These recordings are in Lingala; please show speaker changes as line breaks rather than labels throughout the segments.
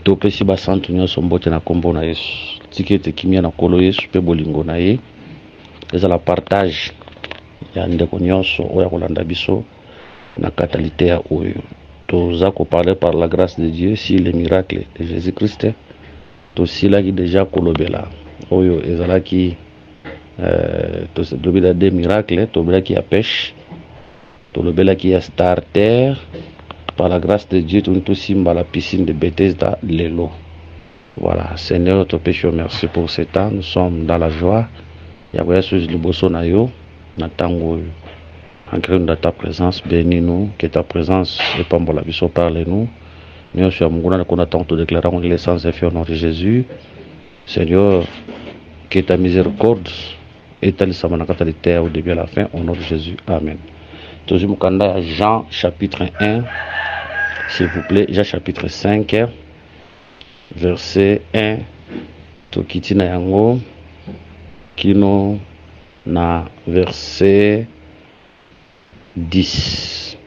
topesi basantu nyonso mbote na kombo na Yesu tika ete kimia na kolo Yesu mpe bolingo na ye ezala partage ya ndeko nyonso oyo akolanda biso na katalité ya oyo toza koparle par la grâce de Dieu si les miracles de Jésus-Christ tosilaki déjà kolobela oyo ezalaki tolobela des miracles tolobelaki ya pêche tolobelaki ya starter par la grâce de Dieu tosimba la piscine de Bethesda lelo. Voilà, Seigneur, te péché, merci pour ce temps. Nous sommes dans la joie. Yahweh, sous le bosso nayo, natango, en créant de ta présence, bénis-nous, que ta présence est pas la biso parle-nous. Nous sommes qu'on attend, te déclarons l'essence et fait au nom de Jésus. Seigneur, que ta miséricorde étalisse sa manacatalité au début à la fin, au nom de Jésus. Amen. Toujours Mukanda, Jean chapitre 1, s'il vous plaît, Jean chapitre 5, verset 1, Tokiti na yango, kino na verset 10.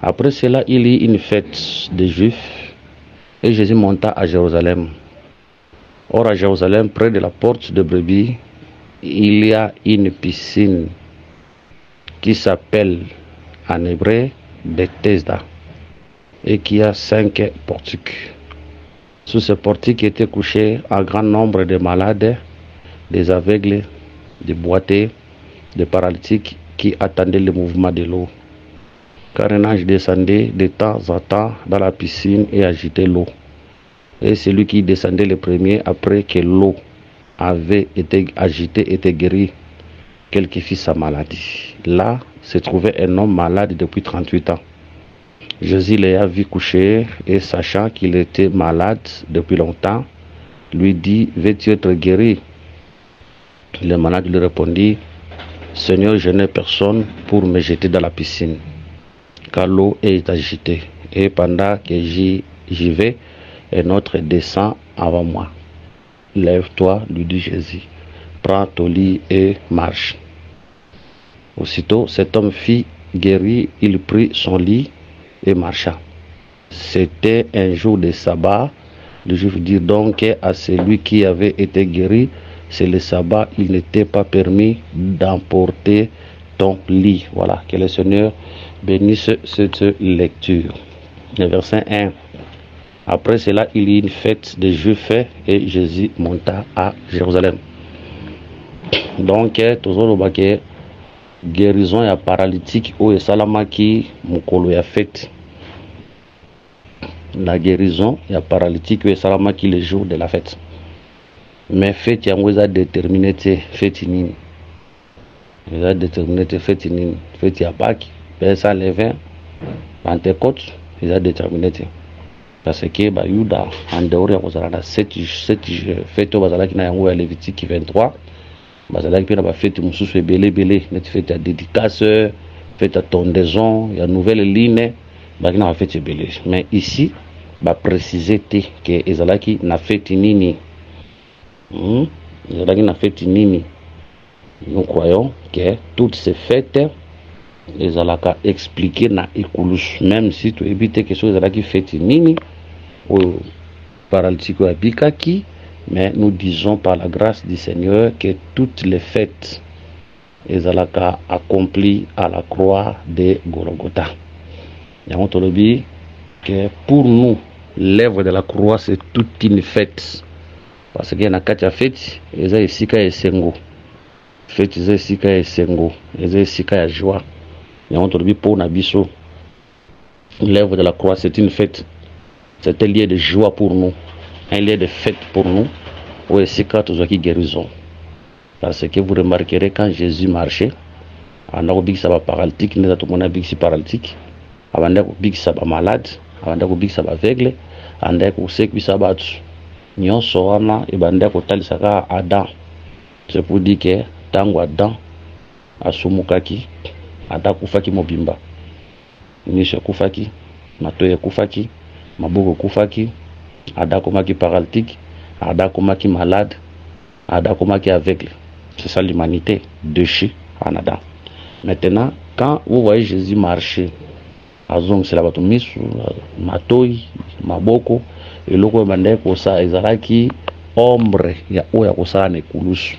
Après cela, il y eut une fête des Juifs et Jésus monta à Jérusalem. Or à Jérusalem, près de la porte de Brebis, il y a une piscine qui s'appelle en hébreu Bethesda et qui a 5 portiques. Sous ce portique étaient couchés un grand nombre de malades, des aveugles, des boiteux, des paralytiques qui attendaient le mouvement de l'eau. Car un ange descendait de temps en temps dans la piscine et agitait l'eau. Et celui qui descendait le premier après que l'eau avait été agitée était guéri, quelle que fût sa maladie. Là se trouvait un homme malade depuis 38 ans. Jésus l'ayant vu coucher et sachant qu'il était malade depuis longtemps, lui dit, veux-tu être guéri? Le malade lui répondit, Seigneur, je n'ai personne pour me jeter dans la piscine, car l'eau est agitée. Et pendant que j'y vais, un autre descend avant moi. Lève-toi, lui dit Jésus, prends ton lit et marche. Aussitôt, cet homme fut guéri, il prit son lit et marcha. C'était un jour de sabbat. Les Juifs dirent donc à celui qui avait été guéri, c'est le sabbat, il n'était pas permis d'emporter ton lit. Voilà, que le Seigneur bénisse cette lecture. Le verset 1. Après cela, il y eut une fête des Juifs et Jésus monta à Jérusalem. Donc, toujours le guérison ya paralytique ou esalamaki mukolo ya fête. La guérison ya paralytique ou esalamaki le jour de la fête. Mais fête yango eza déterminé te fête nini. Eza déterminé te fête nini. Fête ya Pâques, Pesa Levin, Pentecôte, eza déterminé te. Parce que ba Yuda en dehors ya kozala na cette fête bazalaki na yango ya Lévitique 23. Bazalaki pe na ba fête mususu ebele net fête ya dédicace, fête ya tondaison, ya nouvelle ligne, ba na ba fête ebele. Mais ici ba préciser te que ezalaki na fête nini. Ezalaki na fête nini. Nous croyons que toutes ces fêtes ezalaka expliquer na ikulus, même si tu évites que chose ezalaki fête nini ou paralytique ou abikaki. Mais nous disons par la grâce du Seigneur que toutes les fêtes ezalaka accomplies à la croix de Golgotha. Yango tolobi que pour nous l'œuvre de la croix c'est toute une fête. Parce que na kati ya fête eza esika esengo. Fête eza esika esengo, eza esika ya joie. Yango tolobi pour na biso l'œuvre de la croix c'est une fête. C'est un lieu de joie pour nous. Un lieu de fête pour nous, où est-ce que guérison. Parce que vous remarquerez quand Jésus marchait, on a dit que ça va paralytique, nous avons dit que c'est paralytique, on a dit que ça va malade, on a dit que ça va aveugle, on a dit que ça va nyon soana et banda ko talisaka Adam. C'est pour dire que tango Adam asumukaki Adam kufaki mobimba. Nisha kufaki, matoya kufaki, maboko kufaki. Ada komaki paralytique, Ada komaki malade, Ada komaki aveugle. C'est ça l'humanité déchue en Adam. Maintenant, quand vous voyez Jésus marcher azong c'est la bato misu matoi maboko eloko bande ko sa ezalaki ombre ya oya ko sa na ekulusu.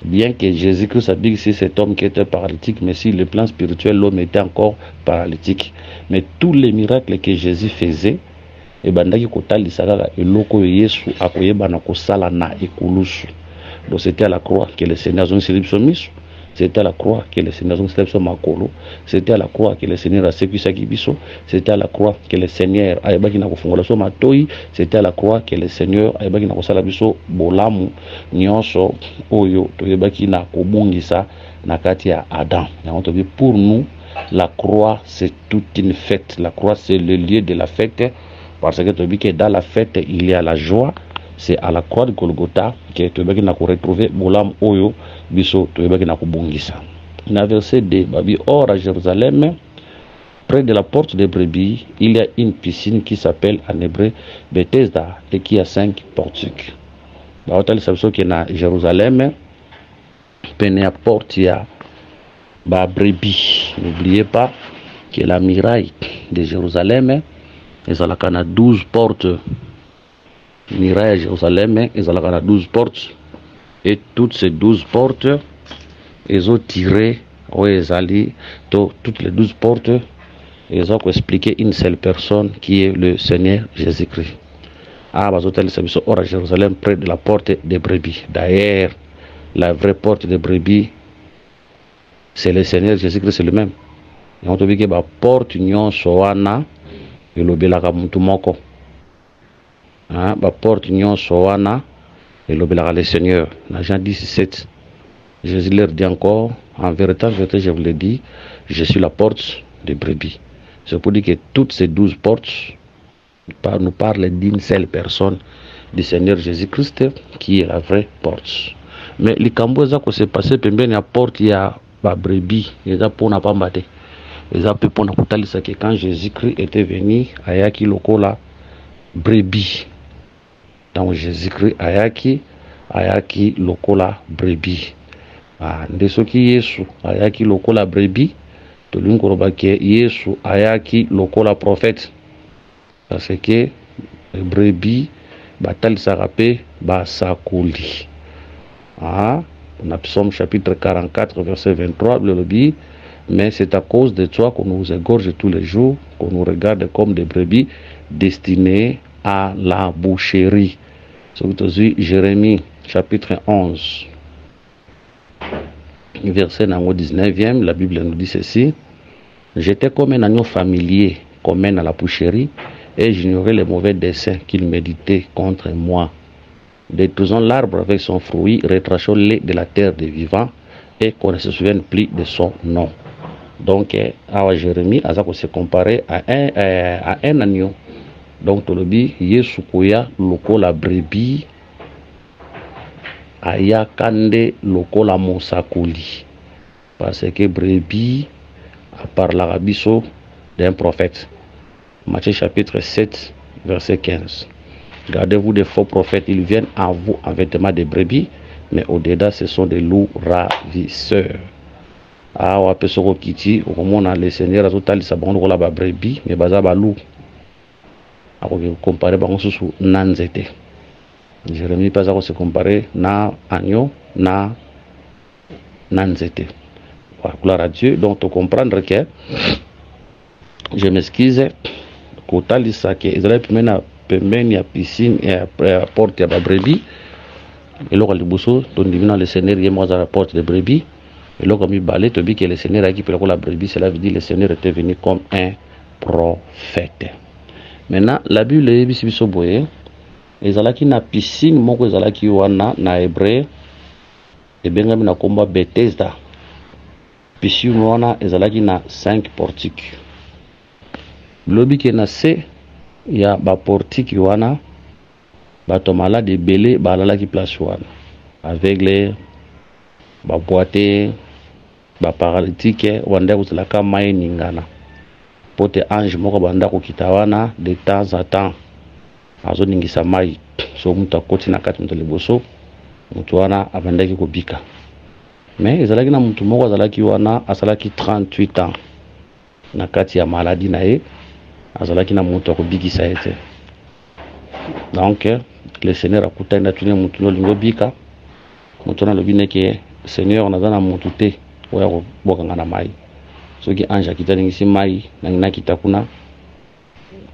Bien que Jésus-Christ a dit que c'est cet homme qui était paralytique, mais sur le plan spirituel, l'homme était encore paralytique. Mais tous les miracles que Jésus faisait, et bandaki kotali salala eloko Yesu akoyeba na kosala na ekulusu. Donc c'était à la croix que le Seigneur a célébré son mission. C'était à la croix que le Seigneur a célébré son makolo. C'était à la croix que le Seigneur a sécurisé kibiso. C'était à la croix que le Seigneur a yebaki na kofungola so matoi. C'était à la croix que le Seigneur a yebaki na kosala biso bolamu nyonso oyo to yebaki na kobongisa na kati ya Adam. Pour nous, la croix c'est toute une fête. La croix c'est le lieu de la fête parce que dans la fête il y a la joie. C'est à la croix de Golgotha que tu vas retrouver bolam oyo biso tu vas kubungisa. Dans verset 2, babi or à Jérusalem, près de la porte des brebis, il y a une piscine qui s'appelle en hébreu Bethesda et qui a 5 portiques. Ba hotel sabso qui na Jérusalem, pene à porte ya ba brebis. N'oubliez pas que la muraille de Jérusalem est à la 12 portes. Muraille à Jérusalem, ils ont 12 portes. Et toutes ces 12 portes, ils ont tiré, toutes les 12 portes, ils ont expliqué une seule personne qui est le Seigneur Jésus-Christ. Ah, bah, hôtel service à Jérusalem, près de la porte des brebis. D'ailleurs, la vraie porte des brebis, c'est le Seigneur Jésus-Christ, c'est le même. Et on te dit que la porte union soana et le belaka mutumoko. La porte nyonso wana et le Seigneur. Dans Jean 17, Jésus leur dit encore, en vérité, je vous l'ai dit, je suis la porte des brebis. C'est pour dire que toutes ces 12 portes nous parlent d'une seule personne, du Seigneur Jésus-Christ, qui est la vraie porte. Mais les camboza qui s'est passé, pembeni la porte, il y a la brebis, ils ont pour pas battre. Ils ont pu pour que quand Jésus-Christ était venu, ayaki lokola brebis. Donc Jésus-Christ ayaki lokola brebis. Ndesoki Yesu ayaki lokola brebis, tolingi koloba ke Yesu ayaki lokola prophète. Parce que brebis batalisaka pe basakoli. Dans Psaume chapitre 44 verset 23, le dit, mais c'est à cause de toi qu'on nous égorge tous les jours, qu'on nous regarde comme des brebis destinées à la boucherie. C'est Jérémie chapitre 11, verset 19e, la Bible nous dit ceci. J'étais comme un agneau familier, comme un à la boucherie, et j'ignorais les mauvais desseins qu'il méditait contre moi. Détruisons l'arbre avec son fruit, retrachons-les de la terre des vivants, et qu'on ne se souvienne plus de son nom. Donc, à Jérémie, à ça qu'on s'est comparé à un agneau. Donc, tu le dis, Yesu koya lokola brebis, aya kande lokola mosakoli. Parce que brebis a parlé à biso d'un prophète. Matthieu chapitre 7, verset 15. Gardez-vous des faux prophètes, ils viennent à vous en vêtements de brebis, mais au-dedans, ce sont des loups ravisseurs. Ah, on peut se rekiti, au moment où le Seigneur a tout à l'heure, la brebis, mais baza ba loup. Comparer par exemple nanzete. Jérémie pas à se comparer na agneau na nanzete. Gloire à Dieu. Donc tu comprendre que je m'excuse kotali sake Israël pembeni ya piscine et à porte ya brebis et là le bosso ton divina le Seigneur est moi à la porte de brebis et là comme il balait tu dis que le Seigneur a équipé la brebis, cela veut dire le Seigneur était venu comme un prophète. Maintenant, la Bible est biso boye. Ezalaki na piscine moko ezalaki wana na hébreu. Et bengami na komba Bethesda. Piscine wana ezalaki na 5 portiques. Lobi ke na se ya ba portique wana bato malade ebele balalaki place wana. Aveugle, ba boité, ba paralytique wanda kozalaka mai ningana. Pote ange moko banda kokita wana de temps en temps azo ningisa mai so muta koti na kati mutole boso mutu wana abandaki kobika mais ezalaki na mutu moko azalaki wana asalaki 38 ans na kati ya maladie na ye azalaki na moto akobikisa ye te. Donc le Seigneur akutani na tuni motu olingo bika moto na lobi neke Seigneur naza na motu te oya kobwakanga na mai, soki ange akitaningisi mai nangina kita kuna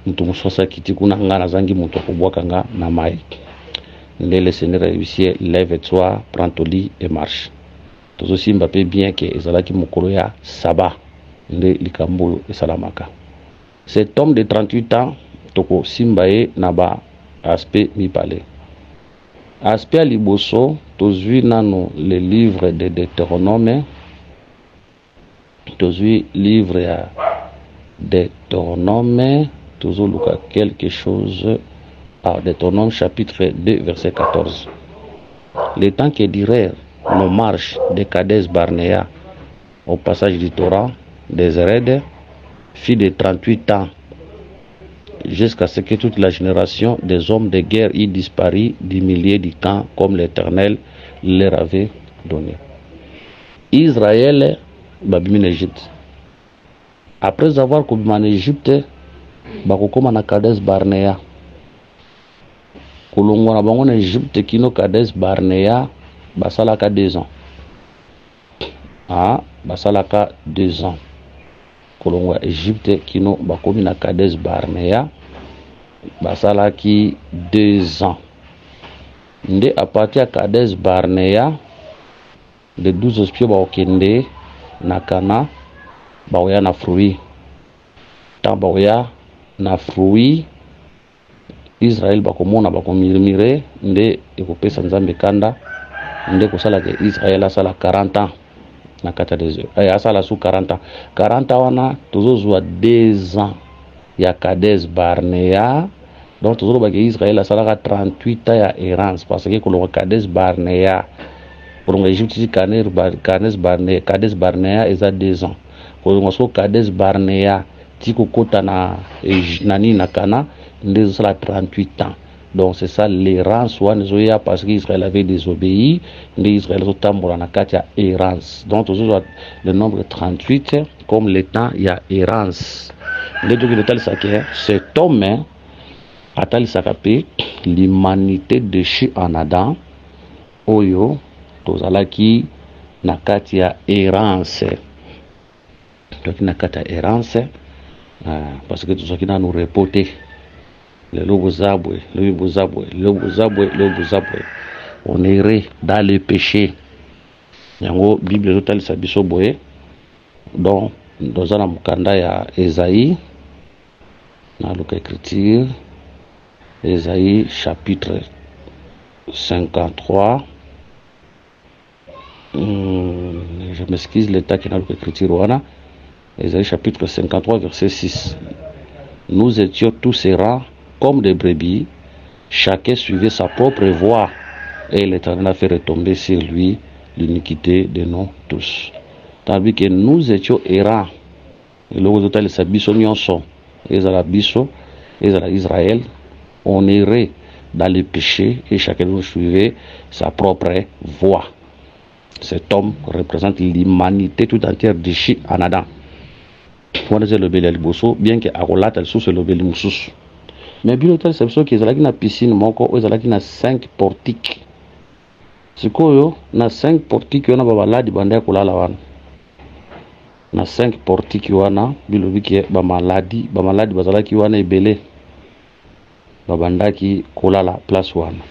motu mosusu akiti kuna nga nazangi moto akobwakanga na mai. Nde le Seigneur ayebisi lève-toi, prends ton lit et marche. Tozosimba pe bien ke ezalaki mokolo ya saba nde likambo oyo esalamaka. Cet homme de 38 ans toko simba ye na ba aspect mibale. Aspect ya liboso tozwi nano le livre de Deutéronome, tozwi livre ya Deutéronome, tozoluka quelque chose à Deutéronome chapitre 2 verset 14. Le temps que durèrent nos marches de Kadesh Barnea au passage du Torah des Hébreux fit de 38 ans jusqu'à ce que toute la génération des hommes de guerre y disparut du milieu du camp comme l'Éternel leur avait donné. Israël babimi en Égypte. Après avoir commis en Égypte, bakokoma na Kadesh Barnea. Kolongwa na bango en Égypte kino Kadesh Barnea basalaka 2 ans. Basalaka 2 ans. Kolongwa Égypte kino bakomi na Kadesh Barnea basalaki 2 ans. Nde à partir ya Kadesh Barnea de 12 espions baokende na Kana baoya na fruit. Tant baoya na fruit Israël bakomona bakomirmire nde ekopesa Nzambe kanda nde kosalaka Israël asala 40 ans na kata des asala sous 40 ans. 40 ans wana tozozwa 2 ans ya Kadesh Barnea. Donc tozoloba ke Israël asalaka 38 ans ya errance parce que kolonga Kadesh Barnea kolonga Égypte Kadesh Barnea eza 2 ans. Kolonga so Kadesh Barnea tiko kota na nani na Kana nde sala 38 ans. Donc c'est ça l'errance wana zoya parce que Israël avait désobéi, nde Israël zotambola na kati ya errance. Donc tozozwa le nombre 38 comme le temps ya errance. Nde toki totalisaka cet homme atalisaka pe l'humanité déchue en Adam oyo tozalaki na kati ya errance. Toki na kati ya errance parce que tozalaki na nous reporter le Lobozabwe, on errait dans le péché. Yango Bible total sabiso boye. Donc dans un mukanda ya Esaïe na luka écriture Esaïe chapitre 53. Je m'excuse l'état qui n'a luka écriture wana. Esaïe chapitre 53 verset 6. Nous étions tous errants comme des brebis, chacun suivait sa propre voie, et l'Éternel a fait retomber sur lui l'iniquité de nous tous. Tandis que nous étions errants, et le total sa biso nyonso, Israël, on errait dans le péché et chacun nous suivait sa propre voie. Cet homme représente l'humanité tout entière déchue en Adam. Bien que Arolata sous le bel musus. Mais bien que c'est sûr qu'ils ont la piscine, moko, ils ont la 5 portiques. C'est quoi na 5 portiques, on a babala di bande kulala wana. Na 5 portiques wana, bilobi ki ba maladi bazala ki wana ebele. Babanda ki kulala place wana.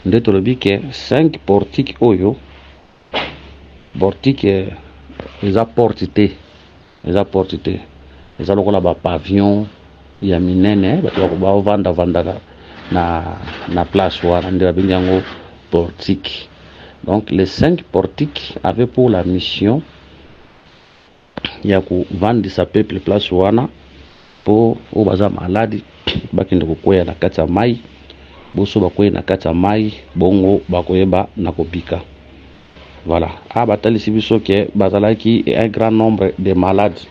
Nde tolobi ke 5 portiques oyo. Portique eza portité. Eza portité. Eza lokola ba pavillon ya minene ba vanda na place wana nde babengi yango portique. Donc les 5 portiques avaient pour la mission ya ku vendre sa peuple place wana pour o baza maladi bakende kokwea na kati ya mai boso bakwea na kati ya mai bongo bakoyeba na kobika. Voilà. Batalisi biso ke bazalaki un grand nombre de malades.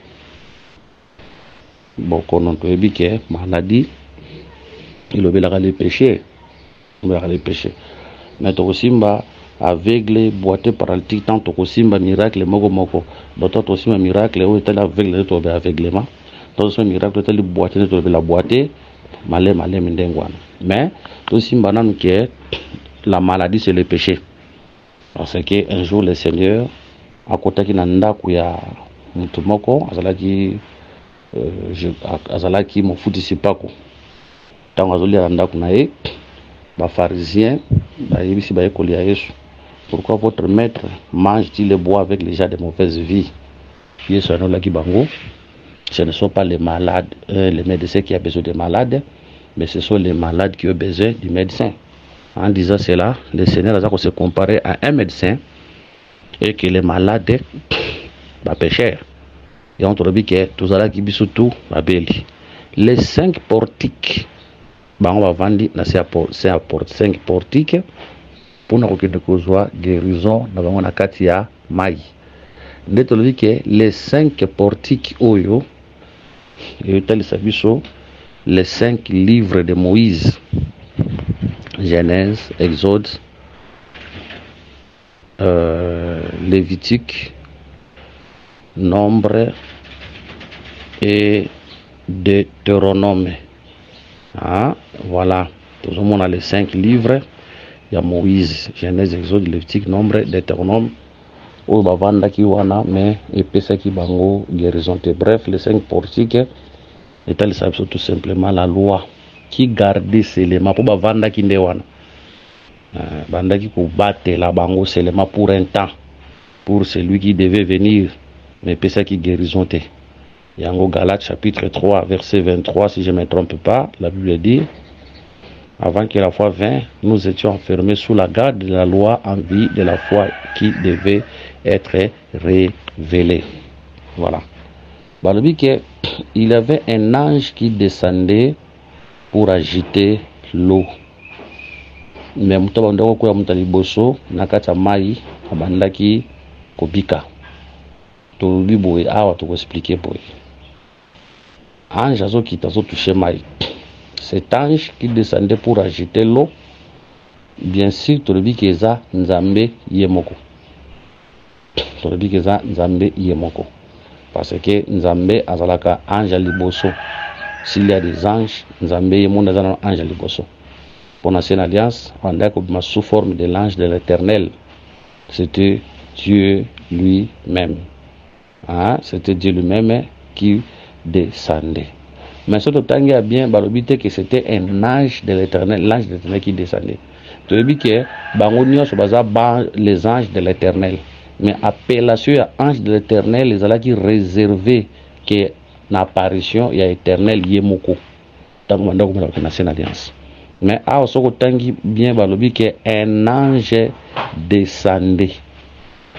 Bon, on peut dire que maladie, il obéira les péchés. Mais aussi, aveugle, boité, paralytique, tant que simba miracle, moko, d'autres aussi miracle, où est aveugle, tu as aveuglement, d'autres miracle, tu as boité, tu as la boité, malé, mindengwan. Mais, aussi, banane qui est la maladie, c'est le péché. Parce qu'un jour, le Seigneur, à côté qui n'a pas mutumoko, azalaki mon foutu sipako. Tant azoli randa kunae, ba pharisien, ba yebisi ba ekoli ya Yesu. Pourquoi votre maître mange-t-il et boit avec les gens de mauvaise vie? Yesu anolaki bango. Ce ne sont pas les malades, les médecins qui ont besoin des malades, mais ce sont les malades qui ont besoin du médecin. En disant cela, le Seigneur a se comparé à un médecin et que les malades, bah, pécheurs. Et on trouve que tout ça qui surtout la belle. Les 5 portiques, bah, on va vendre, c'est à 5 portiques pour nous que guérison dans la katia maï. Nous trouve que les 5 portiques oyo, et les 5 livres de Moïse. Genèse, Exode, Lévitique, Nombre et Deutéronome. Ah, voilà, tout le monde a les 5 livres. Il y a Moïse, Genèse, Exode, Lévitique, Nombre, Deutéronome. Ou bavanda ki wana, mais épesa ki bango guérison. Bref, les 5 portiques, et tel tout simplement la loi. Qui gardait ces éléments pour bavanda ki ndewana banda ki ko battre la bango seulement pour un temps pour celui qui devait venir mais pesa qui guérison te yango Galates chapitre 3 verset 23 si je ne me trompe pas, la Bible dit avant que la foi vint nous étions enfermés sous la garde de la loi en vue de la foi qui devait être révélée. Voilà. Balobi que il y avait un ange qui descendait pour agiter l'eau. Mais mutabandako kwa mutaliboso nakata mai abandaki kobika. To biboye awa to expliquer boy. Ange azo kita zo toucher mai. Cet ange qui descendait pour agiter l'eau, bien sûr to bi keza nzambe yemoko. To bi keza nzambe yemoko. Parce que nzambe azalaka ange liboso. S'il y a des anges, Nzambe et mon ange liboso. Pour l'ancienne alliance, on a comme sous forme de l'ange de l'Éternel. C'était Dieu lui-même. Hein? C'était Dieu lui-même qui descendait. Mais ce temps a bien balobité que c'était un ange de l'Éternel, l'ange de l'Éternel qui descendait. Tu as dit que les anges de l'Éternel. Mais appellation à ange de l'Éternel, les Allah qui réservé que l'apparition il y a éternel yemoko tant que national alliance. Mais à ce que tangi bien balobi que un ange descendait.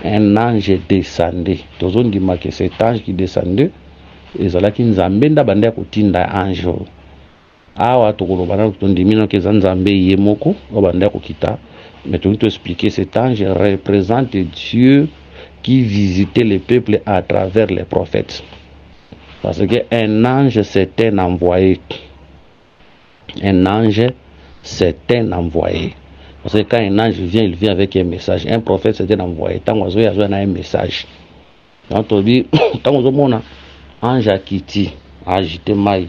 Un ange descendait. Tous on dit que cet ange qui descendait les Allah qui nzambe nda bande ko tinda ange. Awa to ko bana ko ndimino ke nzambe yemoko o bande ko kita. Mais tu dois expliquer cet ange représente Dieu qui visitait les peuples à travers les prophètes. Parce qu'un ange c'est un envoyé. Un ange c'est un envoyé. Parce que quand un ange vient, il vient avec un message. Un prophète c'est un envoyé. Tant qu'on a un message. Quand on dit, tant qu'on a ange a quitté, agité maï,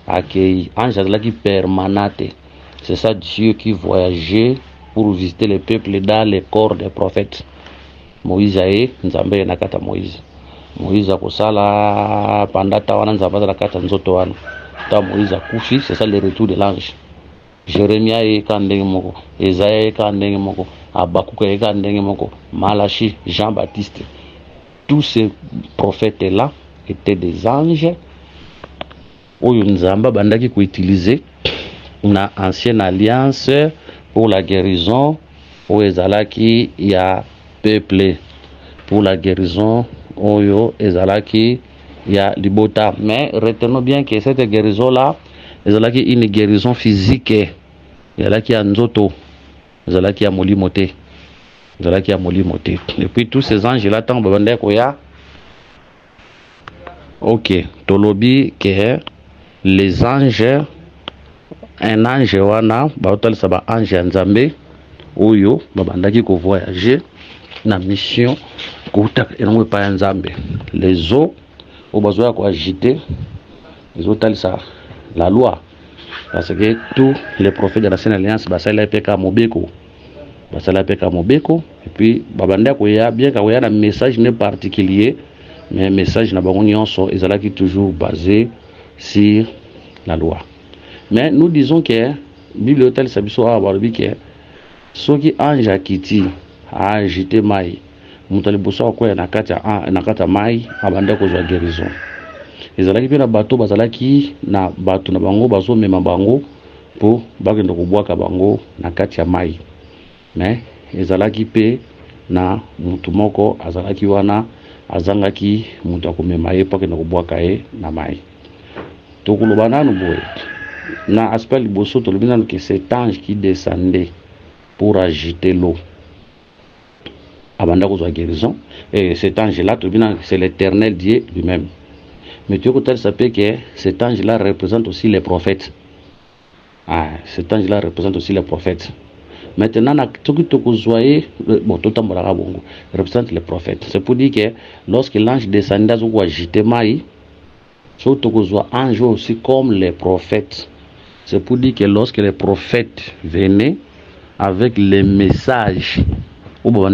accueilli, ange là qui permanente. C'est ça Dieu qui voyageait pour visiter les peuples dans les corps des prophètes. Moïse aye, nzambe nakata Moïse. Moïse a kosala pandata wana nzambe nakata nzoto wana. Ta Moïse a kufi, c'est ça le retour de l'ange. Jérémie aye kandenge moko, Esaïe aye kandenge moko, Habakkuk aye kandenge moko, Malachi, Jean-Baptiste. Tous ces prophètes là étaient des anges. Oyo nzamba bandaki ko utiliser na ancienne alliance pour la guérison au ezalaki ya peuple pour la guérison oyo ezalaki ya libota. Mais retenons bien que cette guérison là ezalaki une guérison physique, ezalaki ya nzoto, ezalaki ya molimo te, ezalaki ya molimo te. Et puis tous ces anges là tant babande ko ya ok tolobi que les anges, un ange wana baotal saba ange nzambe oyo babandaki ko voyager na mission kouta enongo pa nzambe. Les eaux au besoin ko agiter les eaux talisa la loi parce que tous les prophètes de la Sainte Alliance basala peka mobeko et puis babanda ko ya bien ka ya un message ne particulier mais message na bango nyonso ezalaki toujours basé sur la loi. Mais nous disons que Bible hôtel sabiso a balobi que soki ange akiti a agité mai mutali boso ko na kata mai abanda ko zwa guérison. Ezalaki pe na bato bazalaki na bato na bango bazo mema bango po bakende ko bwaka bango na kati ya mai. Mais ezalaki pe na mutu moko azalaki wana azangaki mutu akomema ye po kende ko bwaka ye na mai. Tokoloba nanu boye na aspect liboso tolobi nanu que cet ange qui descendait pour agiter l'eau abanda ko zwa guérison, et cet ange là c'est l'Éternel Dieu lui-même. Mais tu écoutes, ça peut que cet ange-là représente aussi les prophètes. Cet ange-là représente aussi les prophètes. Maintenant, représente les prophètes. C'est pour dire que lorsque l'ange descendait, il a agité maï, ange aussi comme les prophètes. C'est pour dire que lorsque les prophètes venaient avec les messages, d'ailleurs,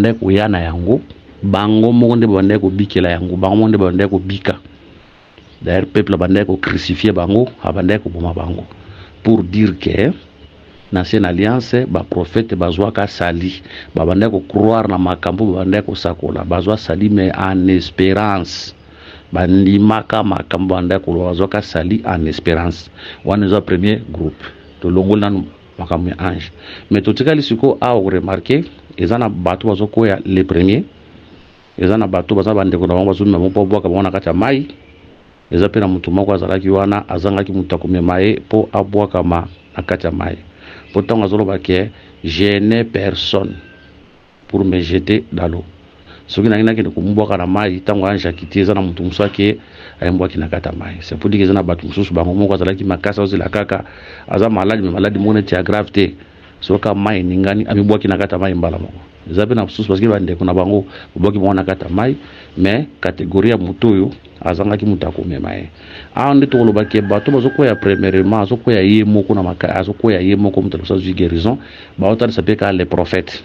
le peuple a crucifié bango, a bango, pour dire que l'ancienne alliance, les prophètes bazouaka sali, ko croire na makambo, ko sakola, bazwa sali mais en espérance. Bandimaka makambo ko bazwaka sali en espérance. On est le premier groupe. To longola makambo ange. Mais tout cas, lisiko a remarqué, ils en a battu bazoko ya les premiers. Ils en a battu bazabande ko na bango bazumi mo po boka bona kata mai. Eza pe na mutu moko azalaki wana azangaki mutu akomema ye po abwaka na kati ya mai. Pourtant azoloba ke je n'ai personne pour me jeter dans l'eau. Soki na ngina ke ko mbwaka na mai tango anja kiti eza na mutu musaki ayembwaki na kati ya mai. C'est pour dire que eza na batu mususu bango moko azalaki makasa ozela kaka aza malade mais malade mona ti gravité. Soka mai ningani amibwaki na kati ya mai mbala moko. Eza pe na mususu parce que bande ko na bango bwaki mona kati ya mai mais catégorie ya mutu oyo azangaki mutu akomema ye. Ande toloba ke bato bazokoya premièrement azokoya ye moko na maka azokoya ye moko mutu azosa guérison ba otali sapeka les prophètes.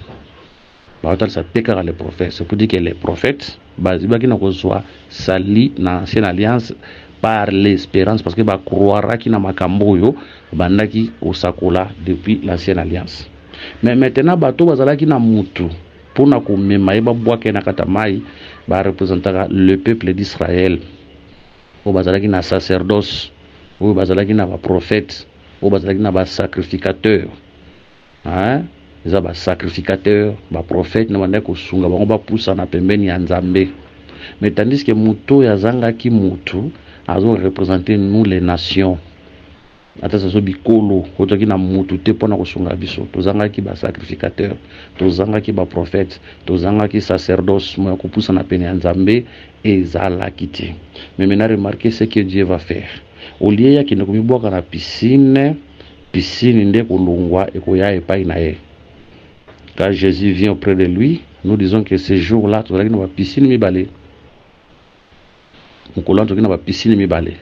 Ba otali sapeka les prophètes. C'est pour dire que les prophètes bazibaki na kozwa sali na ancienne alliance par l'espérance parce que ba croira ki na makambo yo bandaki osakola depuis l'ancienne alliance. Mais maintenant bato bazalaki na mutu pour na komema ye babwaka na kata mai ba représentera le peuple d'Israël. O bazalaki na sacerdoce, o bazalaki na ba prophète, o bazalaki na ba sacrificateur. Ils ba sacrificateur, ba prophète na banda ko sunga bango ba poussa na pembeni ya Nzambe. Mais tandis que muto ya zangaki mutu azo représenter nous les nations. Ata sazo bikolo kotoki na mutu te pona ko sunga biso. Tozangaki ba sacrificateur, tozangaki ba prophète, tozangaki sacerdoce mo ko poussa na pembeni ya Nzambe ezalaki te. Mais maintenant remarquez ce que Dieu va faire. Au lieu ya kinde komibwaka na piscine nde kolongwa ekoya epai na ye. Quand Jésus vient auprès de lui, nous disons que ce jour-là, tu vas dans la piscine mibale. Nous collons dans la piscine mibale.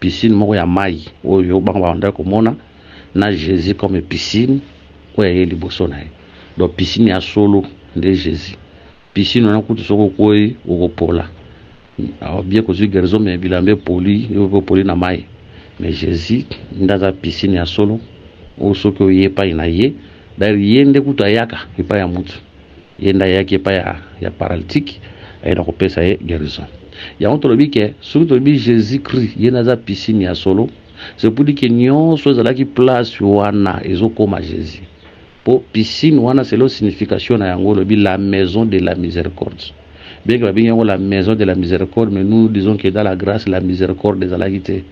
Piscine moko ya mai. Oyo banga banda komona na Jésus comme piscine oyo liboso na ye. Donc piscine ya solo de Jésus. Piscine on a kutu soko koi okopola. Alors bien que tu guérison mais bilambe poli na mai. Mais Jésus ndaza piscine ya solo o soko yepa ina ye. D'ailleurs yende kuta yaka epa ya mutu. Yenda yaki epa ya paralytique et donc pesa ye guérison. Ya on tolobi ke sur tolobi Jésus Christ yenaza piscine ya solo. C'est pour dire que nyonso ezalaki place wana ezokoma Jésus. Po piscine wana c'est la signification na yango lobi la maison de la miséricorde. Bien que bien la maison de la miséricorde, mais nous disons que dans la grâce la miséricorde des alagités.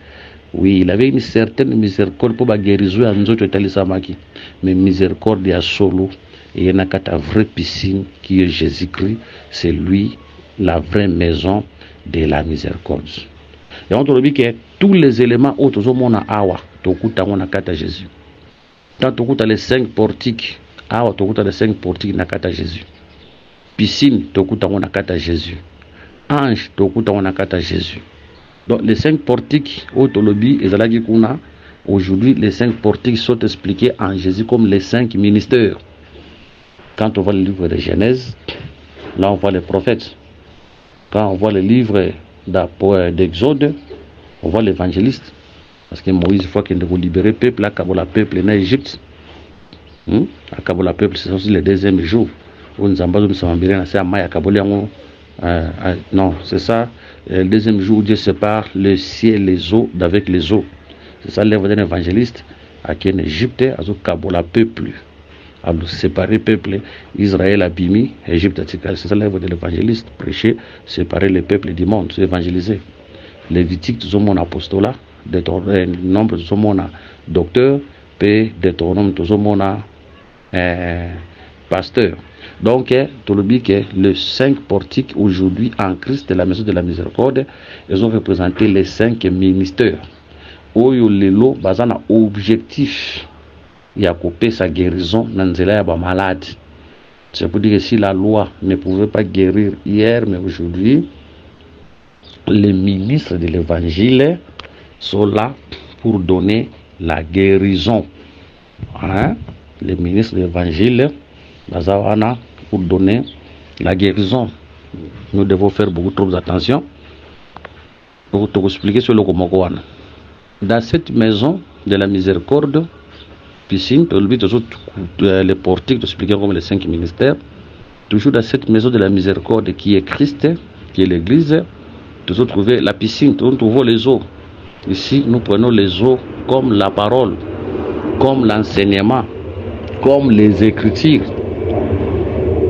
Oui, il avait une certaine miséricorde pour la guérison à nous autres talisamaki. Mais miséricorde ya solo et il y a une vraie piscine qui est Jésus-Christ, c'est lui la vraie maison de la miséricorde. Et on te dit que tous les éléments autres au monde awa tokuta on a kata Jésus. Tant tokuta les 5 portiques awa tokuta les 5 portiques na kata Jésus. Piscine tokuta na kata Jésus. Ange tokuta na kata Jésus. Donc les 5 portiques autolobi ezalaki kuna. Aujourd'hui les 5 portiques sont expliqués en Jésus comme les 5 ministères. Quand on voit le livre de Genèse, là on voit les prophètes. Quand on voit le livre d'Exode, on voit l'évangéliste. Parce que Moïse, il faut qu'il ait libéré le peuple, à Kabola peuple en Égypte. À Kabola peuple, c'est aussi le deuxième jour. Non, c'est ça. Le deuxième jour, Dieu sépare le ciel et les eaux d'avec les eaux. C'est ça l'œuvre d'un évangéliste à qui en Égypte, à Kabola peuple. À séparer le peuple, Israël a bimi, Égypte a tiré. C'est ça l'œuvre de l'évangéliste, prêcher, séparer le peuple du monde, évangéliser. Lévitique, tout mon apostolat, nombre de mon docteur, puis Deutéronome, tout mon pasteur. Donc, tout le but que les 5 portiques aujourd'hui en Christ de la maison de la miséricorde, ils ont représenté les 5 ministères. Où les lots, basant un objectif. Il y a coupé sa guérison dans les malades. C'est pour dire que si la loi ne pouvait pas guérir hier, mais aujourd'hui, les ministres de l'évangile sont là pour donner la guérison. Les ministres de l'évangile pour donner la guérison. Nous devons faire beaucoup trop d'attention pour te expliquer sur le Komokoana. Dans cette maison de la miséricorde, piscine, les portiques, expliquer comme les 5 ministères, toujours dans cette maison de la miséricorde qui est Christ, qui est l'église, toujours trouver la piscine, toujours trouver les eaux. Ici, nous prenons les eaux comme la parole, comme l'enseignement, comme les écritures.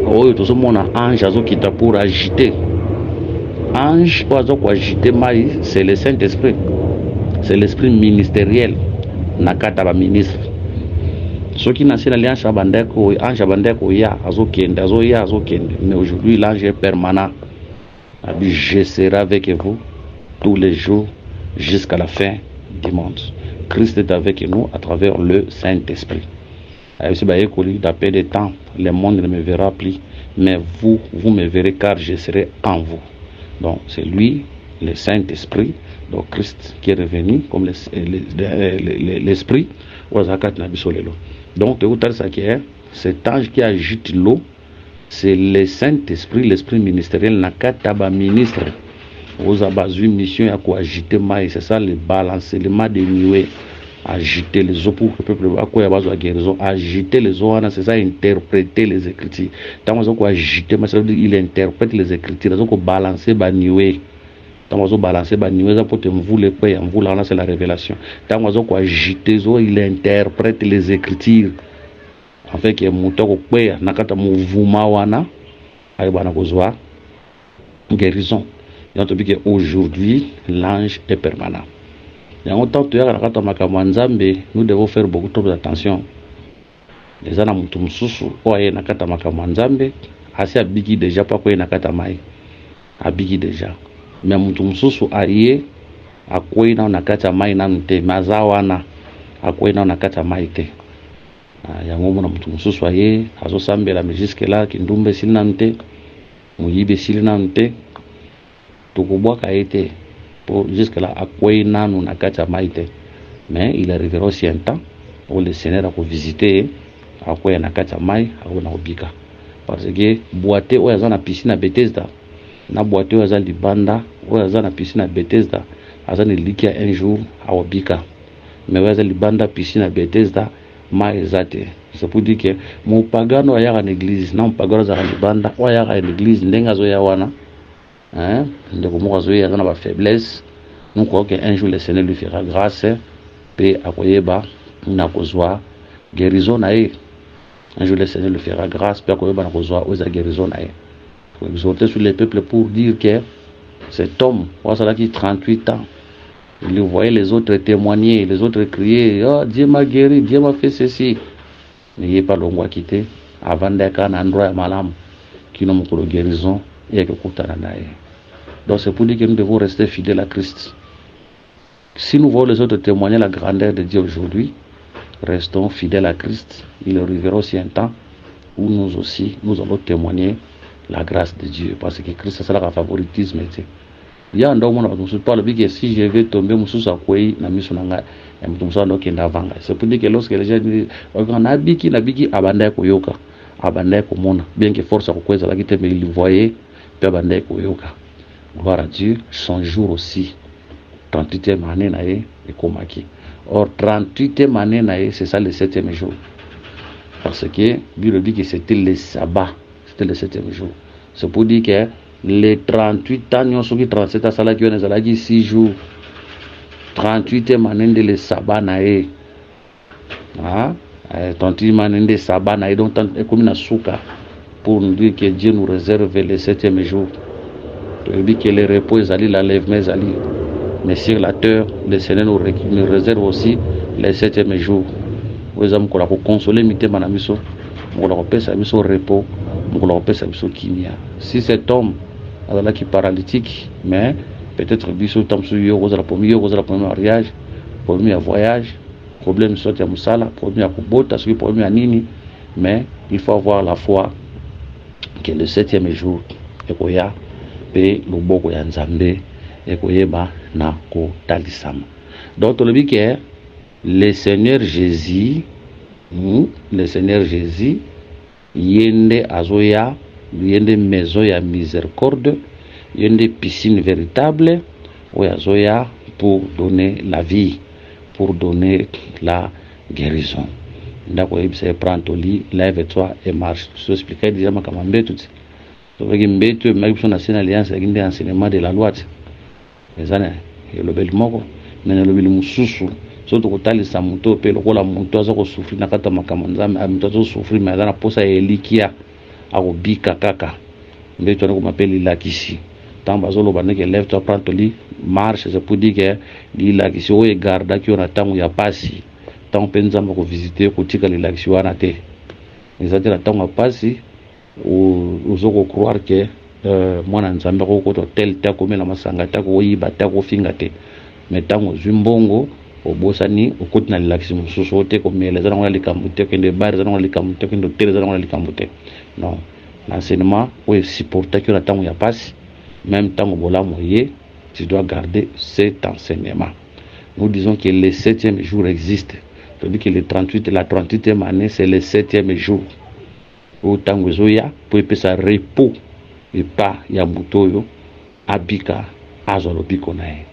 Oh, tout ce monde a ange qui est pour agiter. Ange, pour agiter, c'est le Saint-Esprit. C'est l'esprit ministériel. Nakata ministre. Ce qui n'a pas l'alliance à Bandeko, ange à Bandeko, ya, azokende, mais aujourd'hui, l'ange est permanent. Je serai avec vous tous les jours jusqu'à la fin du monde. Christ est avec nous à travers le Saint-Esprit. D'après des temps, le monde ne me verra plus, mais vous me verrez car je serai en vous. Donc, c'est lui, le Saint-Esprit, donc Christ qui est revenu comme l'Esprit. Donc, cet ange qui agite l'eau, c'est le Saint-Esprit, l'Esprit ministériel, Nakataba ministre. Aux abasus mission à quoi agiter maïs, c'est ça le balancement des nuées, agiter les eaux pour que le peuple à quoi il y a besoin de guérison, agiter les eaux, c'est ça interpréter les écritures. Tant qu'on agiter, ça veut dire il interprète les écritures, donc balancer les nuées. Tant qu'on balancer les nuées, ça peut être vous le payer, vous là c'est la révélation. Tant qu'on agiter les eaux, il interprète les écritures. En fait, qu'il y a mon temps au payer, nakata mouvement wana, aïe bana kozwa guérison. Aujourd'hui, l'ange est permanent. Nous devons faire beaucoup trop d'attention. Les gens assez abigi déjà pas quoi nakata mai. Abigi déjà. Mais mutumsusu aye akwai na nakata mai nante mazawana akwai na nakata mai te. Yango mona mutumsusu aye azosambela jusque là kindumbe silinante muyibe silinante. A été pour jusque-là à quoi nanu nakata maite, mais il arrivera aussi un temps où le Seigneur a visité à quoi nakata mai à obika parce que boité ou yazana piscine à Bethesda na boité ou yazana libanda ou yazana piscine à Bethesda azana likia un jour à obika mais ou yazana libanda piscine à Bethesda mai zate. C'est pour dire que mon pagano a en église non pagano za libanda ou ya en église ndenga zo ya wana. De comment on a la faiblesse, nous croyons qu'un jour le Seigneur lui fera grâce, et à quoi n'a pas guérison. Un jour le Seigneur lui fera grâce, et à quoi n'a pas guérison. Pour exhorter sur les peuples pour dire que cet homme, qui a 38 ans, il voyait les autres témoigner, les autres crier, oh, Dieu m'a guéri, Dieu m'a fait ceci. N'ayez pas le droit quitter avant d'être un endroit malam qui n'a pas de guérison. Donc c'est pour dire que nous devons rester fidèles à Christ. Si nous voyons les autres témoigner la grandeur de Dieu aujourd'hui, restons fidèles à Christ. Il arrivera aussi un temps où nous aussi, nous allons témoigner la grâce de Dieu. Parce que Christ, c'est le favoritisme. Il y a un homme qui parle que si je vais tomber, je suis à quoi c'est pour dire que lorsque les gens disent, nabiki, abandai koyoka, abandai komona, bien que force à quoi ça va quitter, mais il voyait, puis abandai koyoka. Gloire à Dieu, son jour aussi, 38e année, nae, et komaki. Or, 38e année, c'est ça le 7e jour. Parce que, Bible dit que c'était le sabbat, c'était le 7e jour. C'est pour dire que les 38 ans, nous sommes 37 ans, ça là qui ont 6 jours. 38e année de le sabbat, nae. 38e année de sabbat, nae, donc, comme une souka, pour nous dire que Dieu nous réserve le 7e jour. Il dit que le repos est allé, la lève, mais allé. Mais sur la terre, le Seigneur nous réserve aussi le 7e jour. Vous avez consoler mité manamiso, vous avez un repos, vous avez kimia. Si cet homme qui est paralytique, mais peut-être biso tam su yo la premier mariage, premier voyage, problème soit ya musala, problème à kubota, problème à nini, mais il faut avoir la foi que le 7e jour ekoya pe loboko ya nzambe ekoyeba na ko talisama. Donc le but que le Seigneur Jésus, yende azoya, yende maison ya miséricorde, yende piscine véritable, azoya pour donner la vie, pour donner la guérison. Ndako yebisa prend ton lit, lève-toi et marche. Je expliquais déjà ma kamambe tout. Donc mbeto maïbso na sena alliance avec des enseignements de la loi. Les années, le bel moko, mais le bel mususu. Surtout que tali sa moto pe lokola moto aza ko souffrir na kata makambo nzambe amito azo souffrir mais azana posa elikia akobika kaka mbeto na ko mapeli lakisi tamba zolo baneke lève toi prends ton lit marche c'est pour dire que li lakisi o garda ki ona tangu ya pasi tangu penza ko visiter ko tika li lakisi wana te ezati na tangu ya pasi uzoko croire que mwana nzambe ko tel ta ko mela masanga ta ko yiba ta ko finga te mais tangu zimbongo obosani okoti na relaxi mususu te ko mele za ngona likamute ke nde bar za ngona likamute ke ndo tele za ngona likamute non l'enseignement ou supporter que la tango ya passe même tango bola moye tu dois garder cet enseignement. Nous disons que le 7e jour existe, tandis que le 38 la 38e année c'est le 7e jour où tango zoya pour pesa repos et pas ya mutoyo abika azolo biko nae.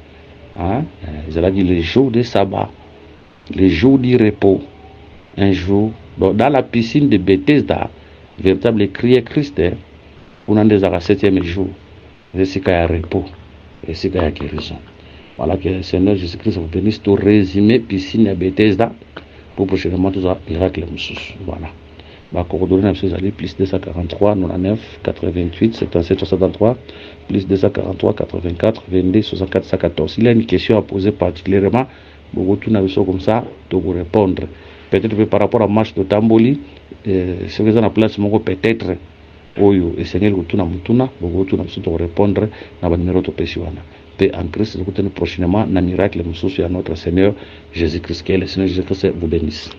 Ils dit le jour de sabbat, le jour du repos, un jour, dans la piscine de Bethesda, véritable crier Christ, on a déjà le 7e jour, et c'est qu'il y a repos, et c'est qu'il y a guérison. Voilà que le Seigneur Jésus-Christ vous bénisse pour résumer piscine de Bethesda, pour prochainement tout ça, miracle moussous. Voilà. Ma coordonnée est plus 243 99 88 77 63 plus 243 84 22 64 114. Il y a une question à poser particulièrement, beaucoup de choses comme ça, de vous répondre. Peut-être que par rapport à marche de Tamboli, ce que vous en place, peut-être, Oyo, et Seigneur, beaucoup de répondre dans le numéro de Pessioana. Paix en Christ, nous prochainement, dans miracle, nous à notre Seigneur Jésus-Christ. Que le Seigneur Jésus-Christ vous bénisse.